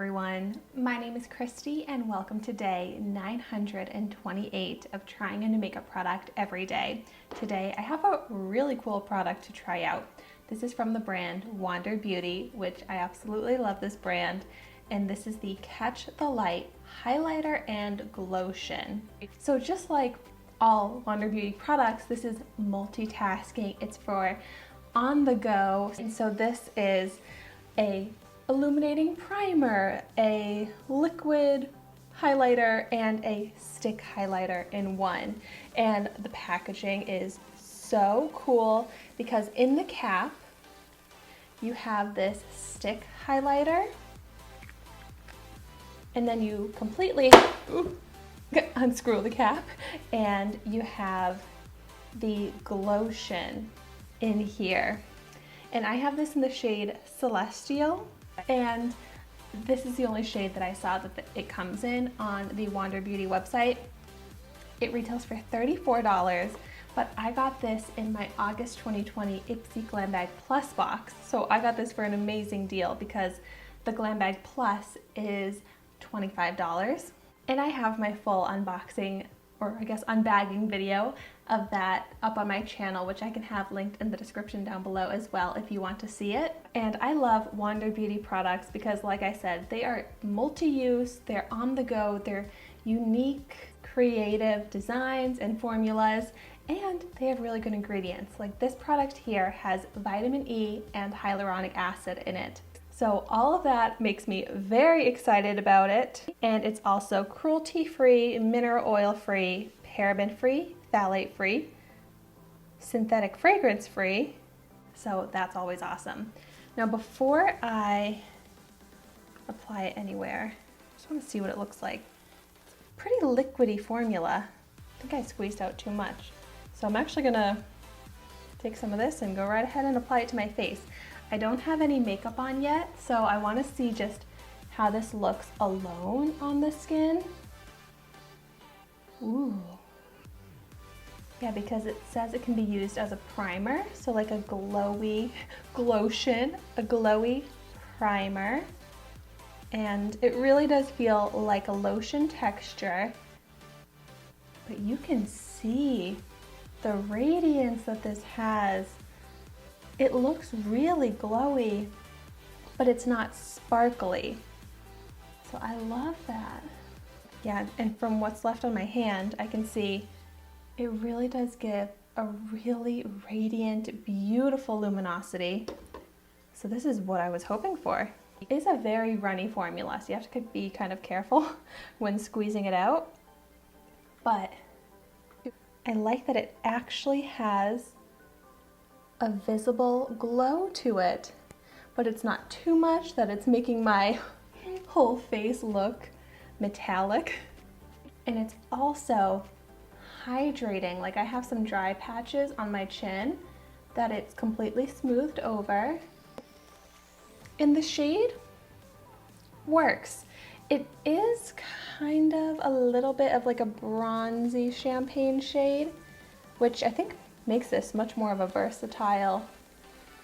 everyone, my name is Christy and welcome to day 928 of trying a new makeup product every day. Today I have a really cool product to try out. This is from the brand Wander Beauty, which I absolutely love this brand, and this is the Catch the Light Highlighter and Glowtion. So just like all Wander Beauty products, this is multitasking. It's for on the go, and so this is a illuminating primer, a liquid highlighter, and a stick highlighter in one. And the packaging is so cool because in the cap you have this stick highlighter, and then you completely unscrew the cap and you have the Glowtion in here. And I have this in the shade Celestial, and this is the only shade that I saw that it comes in on the Wander Beauty website. It retails for $34, but I got this in my August 2020 Ipsy Glam Bag Plus box. So I got this for an amazing deal because the Glam Bag Plus is $25. And I have my full unboxing, or I guess unbagging video of that up on my channel, which I can have linked in the description down below as well if you want to see it. And I love Wander Beauty products because, like I said, they are multi-use, they're on the go, they're unique, creative designs and formulas, and they have really good ingredients. Like this product here has vitamin E and hyaluronic acid in it. So all of that makes me very excited about it. And it's also cruelty-free, mineral oil-free, paraben-free, phthalate-free, synthetic fragrance-free. So that's always awesome. Now before I apply it anywhere, I just want to see what it looks like. It's a pretty liquidy formula. I think I squeezed out too much. So I'm actually gonna take some of this and go right ahead and apply it to my face. I don't have any makeup on yet, so I want to see just how this looks alone on the skin. Ooh. Yeah, because it says it can be used as a primer, so like a glowy Glowtion, a glowy primer. And it really does feel like a lotion texture, but you can see the radiance that this has. It looks really glowy, but it's not sparkly. So I love that. Yeah, and from what's left on my hand, I can see it really does give a really radiant, beautiful luminosity. So this is what I was hoping for. It is a very runny formula, so you have to be kind of careful when squeezing it out. But I like that it actually has a visible glow to it, but it's not too much that it's making my whole face look metallic. And it's also hydrating. Like I have some dry patches on my chin that it's completely smoothed over. And the shade works. It is kind of a little bit of like a bronzy champagne shade, which I think makes this much more of a versatile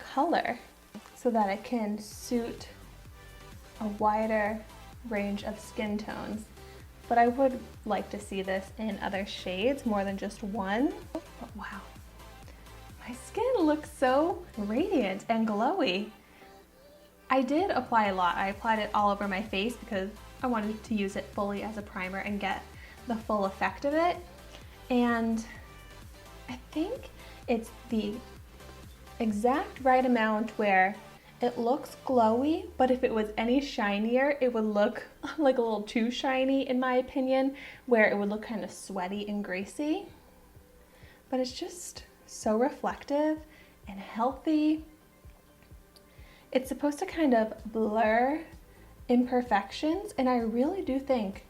color so that it can suit a wider range of skin tones. But I would like to see this in other shades more than just one. But wow, my skin looks so radiant and glowy. I did apply a lot. I applied it all over my face because I wanted to use it fully as a primer and get the full effect of it. And I think it's the exact right amount where it looks glowy, but if it was any shinier, it would look like a little too shiny in my opinion, where it would look kind of sweaty and greasy. But it's just so reflective and healthy. It's supposed to kind of blur imperfections, and I really do think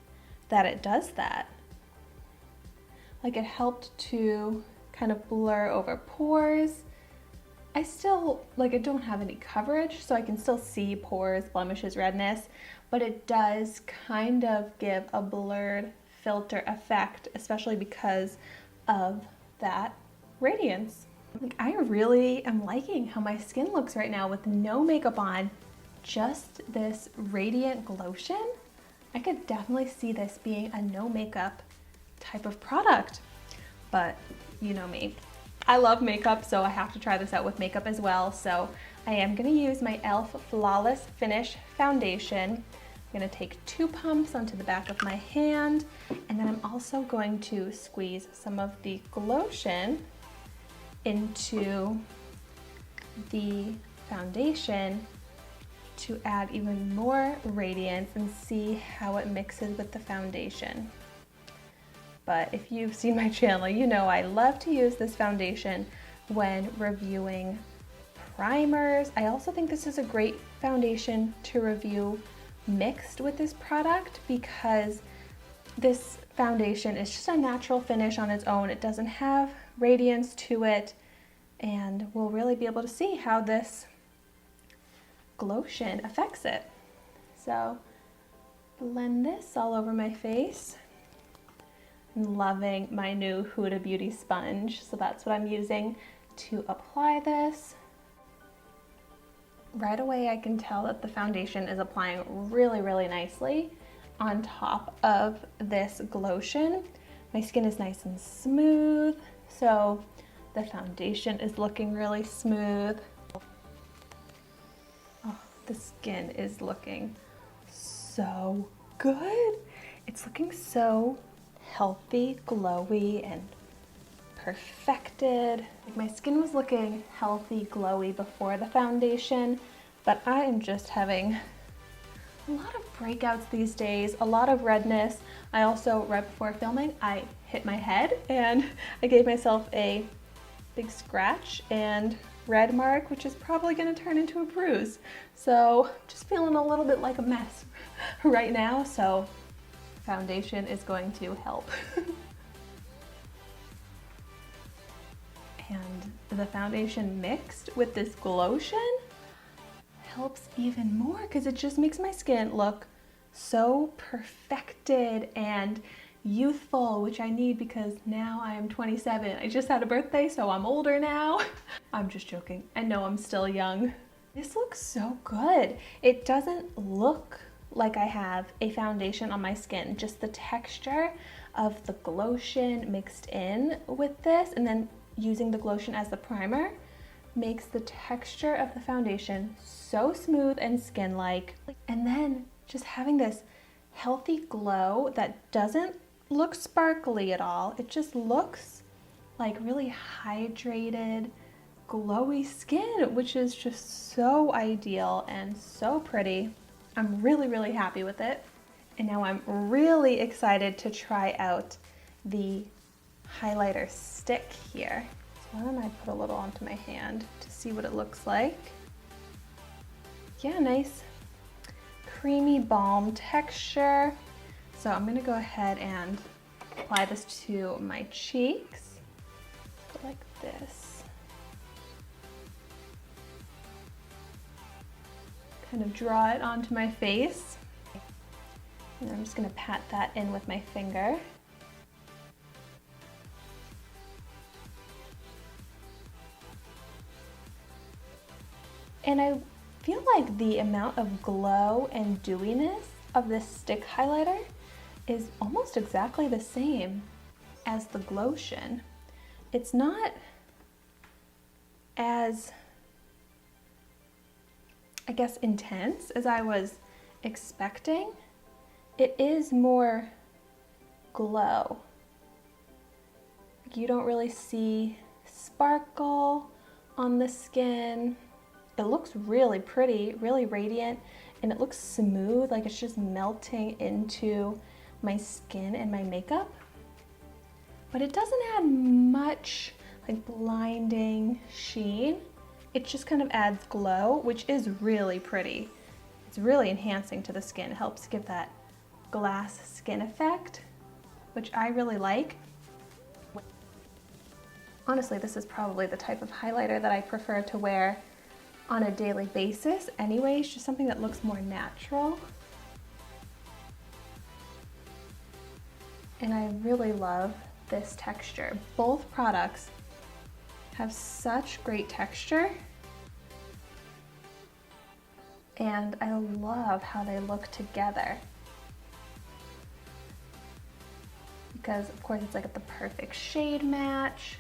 that it does that. Like it helped to kind of blur over pores. I don't have any coverage, so I can still see pores, blemishes, redness, but it does kind of give a blurred filter effect, especially because of that radiance. Like, I really am liking how my skin looks right now with no makeup on just this radiant glotion, I could definitely see this being a no makeup type of product. But you know me, I love makeup, so I have to try this out with makeup as well. So I am gonna use my e.l.f. Flawless Finish Foundation. I'm gonna take 2 pumps onto the back of my hand, and then I'm also going to squeeze some of the Glowtion into the foundation to add even more radiance and see how it mixes with the foundation. But if you've seen my channel, you know I love to use this foundation when reviewing primers. I also think this is a great foundation to review mixed with this product because this foundation is just a natural finish on its own. It doesn't have radiance to it, and we'll really be able to see how this Glowtion affects it. So blend this all over my face. I'm loving my new Huda Beauty sponge, so that's what I'm using to apply this. Right away I can tell that the foundation is applying really, really nicely on top of this Glowtion. My skin is nice and smooth, so the foundation is looking really smooth. Oh, the skin is looking so good. It's looking so healthy, glowy, and perfected. Like my skin was looking healthy, glowy before the foundation, but I am just having a lot of breakouts these days, a lot of redness. I also, right before filming, I hit my head and I gave myself a big scratch and red mark, which is probably gonna turn into a bruise. So just feeling a little bit like a mess right now, so foundation is going to help. And the foundation mixed with this Glowtion helps even more because it just makes my skin look so perfected and youthful, which I need because now I am 27. I just had a birthday, so I'm older now. I'm just joking. I know I'm still young. This looks so good. It doesn't look like I have a foundation on my skin, just the texture of the Glowtion mixed in with this, and then using the Glowtion as the primer makes the texture of the foundation so smooth and skin-like. And then just having this healthy glow that doesn't look sparkly at all. It just looks like really hydrated, glowy skin, which is just so ideal and so pretty. I'm really, really happy with it. And now I'm really excited to try out the highlighter stick here. So why don't I put a little onto my hand to see what it looks like. Yeah, nice creamy balm texture. So I'm gonna go ahead and apply this to my cheeks, like this. Kind of draw it onto my face. And I'm just gonna pat that in with my finger. And I feel like the amount of glow and dewiness of this stick highlighter is almost exactly the same as the Glowtion. It's not as, I guess, intense as I was expecting. It is more glow. You don't really see sparkle on the skin. It looks really pretty, really radiant, and it looks smooth, like it's just melting into my skin and my makeup. But it doesn't add much like blinding sheen. It just kind of adds glow, which is really pretty. It's really enhancing to the skin. It helps give that glass skin effect, which I really like. Honestly, this is probably the type of highlighter that I prefer to wear on a daily basis anyway. It's just something that looks more natural. And I really love this texture. Both products have such great texture. and I love how they look together. Because of course it's like the perfect shade match,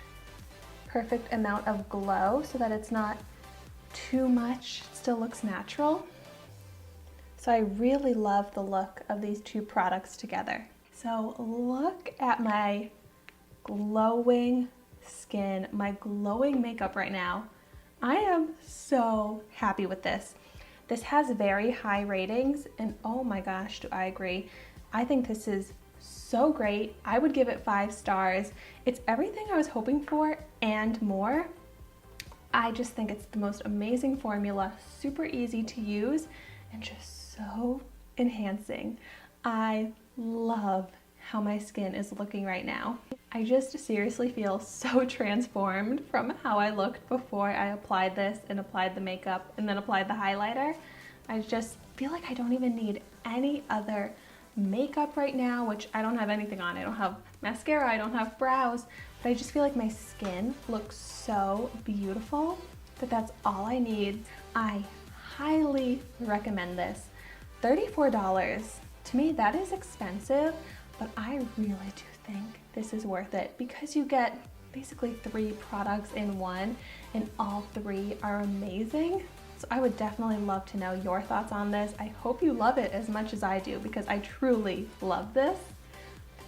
perfect amount of glow so that it's not too much, it still looks natural. So I really love the look of these two products together. So look at my glowing skin, my glowing makeup right now. I am so happy with this. This has very high ratings and oh my gosh, do I agree. I think this is so great. I would give it 5 stars. It's everything I was hoping for and more. I just think it's the most amazing formula, super easy to use and just so enhancing. I love how my skin is looking right now. I just seriously feel so transformed from how I looked before I applied this and applied the makeup and then applied the highlighter. I just feel like I don't even need any other makeup right now, which I don't have anything on. I don't have mascara, I don't have brows, but I just feel like my skin looks so beautiful that that's all I need. I highly recommend this. $34, to me that is expensive, but I really do think this is worth it because you get basically 3 products in one and all 3 are amazing. So I would definitely love to know your thoughts on this. I hope you love it as much as I do because I truly love this.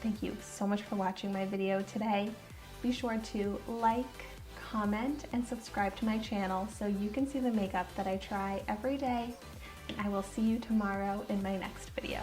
Thank you so much for watching my video today. Be sure to like, comment, and subscribe to my channel so you can see the makeup that I try every day. And I will see you tomorrow in my next video.